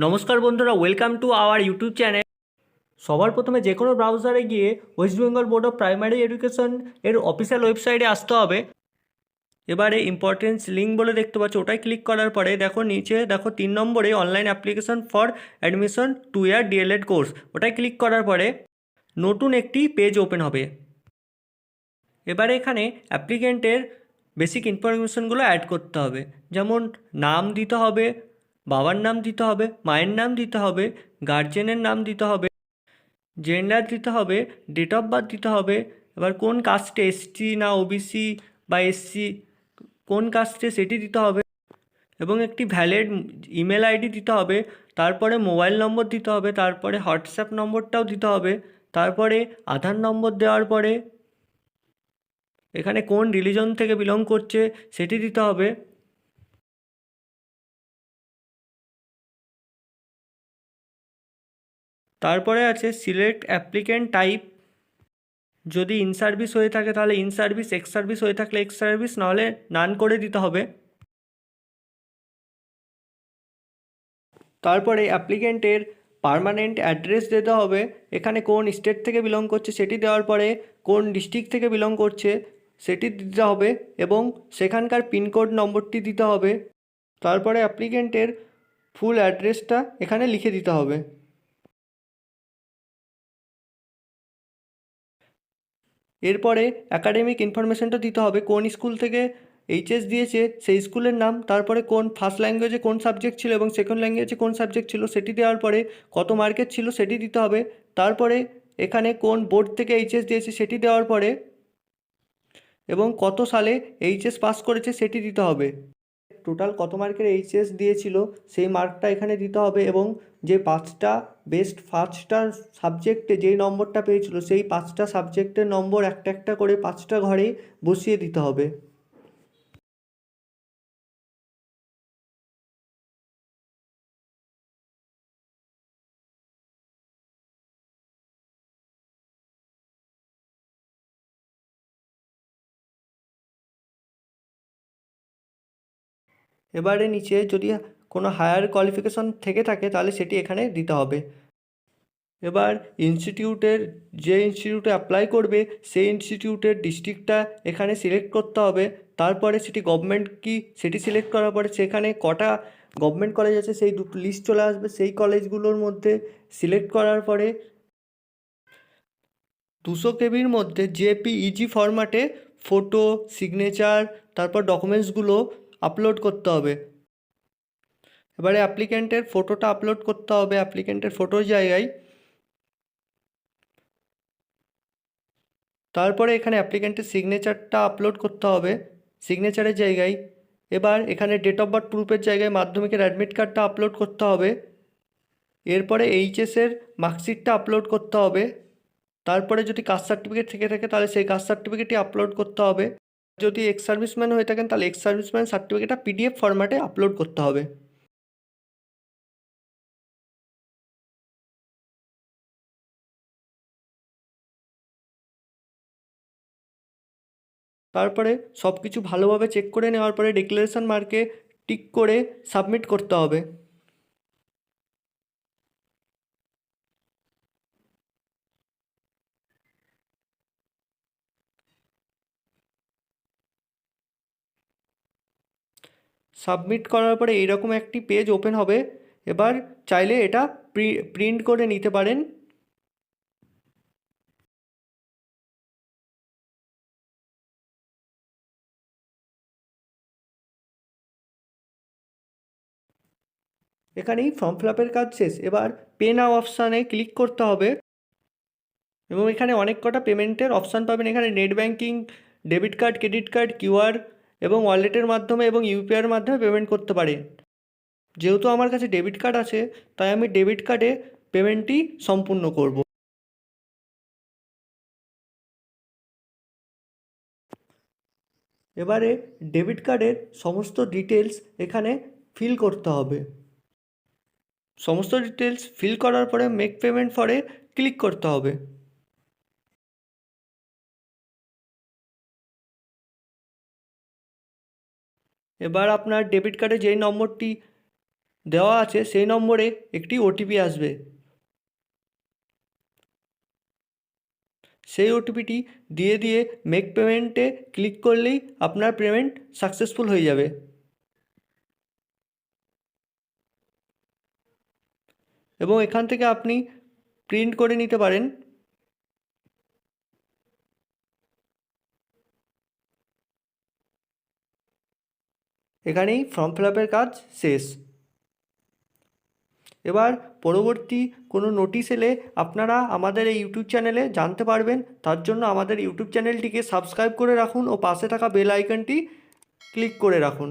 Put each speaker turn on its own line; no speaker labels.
নমস্কার বন্ধুরা, welcome to our YouTube channel. সবার প্রথমে যে কোনো ব্রাউজারে গিয়ে West Bengal board of primary education এর অফিসিয়াল ওয়েবসাইটে আসতে হবে। এবারে ইম্পর্টেন্স লিঙ্ক বলে দেখতে পাচ্ছ, ওটাই ক্লিক করার পরে দেখো নিচে দেখো 3 নম্বরে online application for admission 2 year D.El.Ed course, ওটাই ক্লিক করার পরে নতুন একটি পেজ ওপেন হবে। এবারে এখানে অ্যাপ্লিকেন্টের বেসিক ইনফরমেশনগুলো অ্যাড করতে হবে, যেমন নাম দিতে হবে, বাবার নাম দিতে হবে, মায়ের নাম দিতে হবে, গার্জেনের নাম দিতে হবে, জেন্ডার দিতে হবে, ডেট অফ বার্থ দিতে হবে। এবার কোন কাস্টে, এসটি না ওবিসি বা এসসি, কোন কাস্টে সেটি দিতে হবে, এবং একটি ভ্যালিড ইমেল আইডি দিতে হবে। তারপরে মোবাইল নম্বর দিতে হবে, তারপরে হোয়াটসঅ্যাপ নম্বরটাও দিতে হবে, তারপরে আধার নম্বর দেওয়ার পরে এখানে কোন রিলিজন থেকে বিলং করছে সেটি দিতে হবে। তারপরে আছে সিলেক্ট অ্যাপ্লিক্যান্ট টাইপ, যদি ইন সার্ভিস হয়ে থাকে তাহলে ইন সার্ভিস, এক্স সার্ভিস হয়ে থাকলে এক্স সার্ভিস, নাহলে নান করে দিতে হবে। তারপরে অ্যাপ্লিক্যান্টের পার্মানেন্ট অ্যাড্রেস দিতে হবে, এখানে কোন স্টেট থেকে বিলং করছে সেটি দেওয়ার পরে কোন ডিস্ট্রিক্ট থেকে বিলং করছে সেটি দিতে হবে, এবং সেখানকার পিনকোড নম্বরটি দিতে হবে। তারপরে অ্যাপ্লিক্যান্টের ফুল অ্যাড্রেসটা এখানে লিখে দিতে হবে। এরপরে অ্যাকাডেমিক ইনফরমেশনটা দিতে হবে, কোন স্কুল থেকে এইচএস দিয়েছে সেই স্কুলের নাম, তারপরে কোন ফার্স্ট ল্যাঙ্গুয়েজে কোন সাবজেক্ট ছিল এবং সেকেন্ড ল্যাঙ্গুয়েজে কোন সাবজেক্ট ছিল সেটি দেওয়ার পরে কত মার্কের ছিল সেটি দিতে হবে। তারপরে এখানে কোন বোর্ড থেকে এইচএস দিয়েছে সেটি দেওয়ার পরে এবং কত সালে এইচএস পাস করেছে সেটি দিতে হবে। টোটাল কত মার্কের এইচএস দিয়েছিল সেই মার্কটা এখানে দিতে হবে, এবং যে 5টা বেস্ট 5টা সাবজেক্টে যেই নম্বরটা পেয়েছিল সেই 5টা সাবজেক্টের নম্বর একটা একটা করে 5টা ঘরে বসিয়ে দিতে হবে। এবারে নিচে যদি কোনো হায়ার কোয়ালিফিকেশন থেকে থাকে তাহলে সেটি এখানে দিতে হবে। এবার ইনস্টিটিউটের, যে ইনস্টিটিউটে অ্যাপ্লাই করবে সেই ইনস্টিটিউটের ডিস্ট্রিক্টটা এখানে সিলেক্ট করতে হবে। তারপরে সেটি গভর্নমেন্ট কি সেটি সিলেক্ট করার পরে সেখানে কটা গভর্নমেন্ট কলেজ আছে সেই দুটো লিস্ট চলে আসবে, সেই কলেজগুলোর মধ্যে সিলেক্ট করার পরে 200 KB মধ্যে জেপিইজি ফরম্যাটে ফটো, সিগনেচার, তারপর ডকুমেন্টসগুলো আপলোড করতে হবে। এবারে অ্যাপ্লিক্যান্টের ফটোটা আপলোড করতে হবে অ্যাপ্লিক্যান্টের ফটোর জায়গায়। তারপরে এখানে অ্যাপ্লিক্যান্টের সিগনেচারটা আপলোড করতে হবে সিগনেচারের জায়গায়। এবার এখানে ডেট অফ বার্থ প্রুফের জায়গায় মাধ্যমিকের অ্যাডমিট কার্ডটা আপলোড করতে হবে। এরপরে এইচএসের মার্কশিটটা আপলোড করতে হবে। তারপরে যদি কাস্ট সার্টিফিকেট থেকে থাকে তাহলে সেই কাস্ট সার্টিফিকেটটি আপলোড করতে হবে। যদি এক্স সার্ভিসম্যান হয়ে থাকেন তাহলে এক্স সার্ভিসম্যান সার্টিফিকেটটা পিডিএফ ফরম্যাটে আপলোড করতে হবে। তারপরে সব কিছু ভালোভাবে চেক করে নেওয়ার পরে ডিক্লারেশন মার্কে টিক করে সাবমিট করতে হবে। সাবমিট করার পরে এইরকম একটি পেজ ওপেন হবে। এবার চাইলে এটা প্রিন্ট করে নিতে পারেন। এখানেই ফর্ম ফিল আপের কাজ শেষ। এবার পে নাও অপশানে ক্লিক করতে হবে, এবং এখানে অনেক কটা পেমেন্টের অপশান পাবেন। এখানে net banking, debit card, credit card, QR এবং ওয়ালেটের মাধ্যমে এবং ইউপিআইয়ের মাধ্যমে পেমেন্ট করতে পারেন। যেহেতু আমার কাছে ডেবিট কার্ড আছে তাই আমি ডেবিট কার্ডে পেমেন্টটি সম্পূর্ণ করব। এবারে ডেবিট কার্ডের সমস্ত ডিটেলস এখানে ফিল করতে হবে। সমস্ত ডিটেলস ফিল করার পরে মেক পেমেন্ট ফরে ক্লিক করতে হবে। এবার আপনার ডেবিট কার্ডে যেই নম্বরটি দেওয়া আছে সেই নম্বরে একটি ওটিপি আসবে। সেই ওটিপিটি দিয়ে মেক পেমেন্টে ক্লিক করলেই আপনার পেমেন্ট সাকসেসফুল হয়ে যাবে। এবং এখান থেকে আপনি প্রিন্ট করে নিতে পারেন। এখানেই ফর্ম ফিল আপের কাজ শেষ। এবার পরবর্তী কোনো নোটিশ এলে আপনারা আমাদের এই ইউটিউব চ্যানেলে জানতে পারবেন। তার জন্য আমাদের ইউটিউব চ্যানেলটিকে সাবস্ক্রাইব করে রাখুন ও পাশে থাকা বেল আইকনটি ক্লিক করে রাখুন।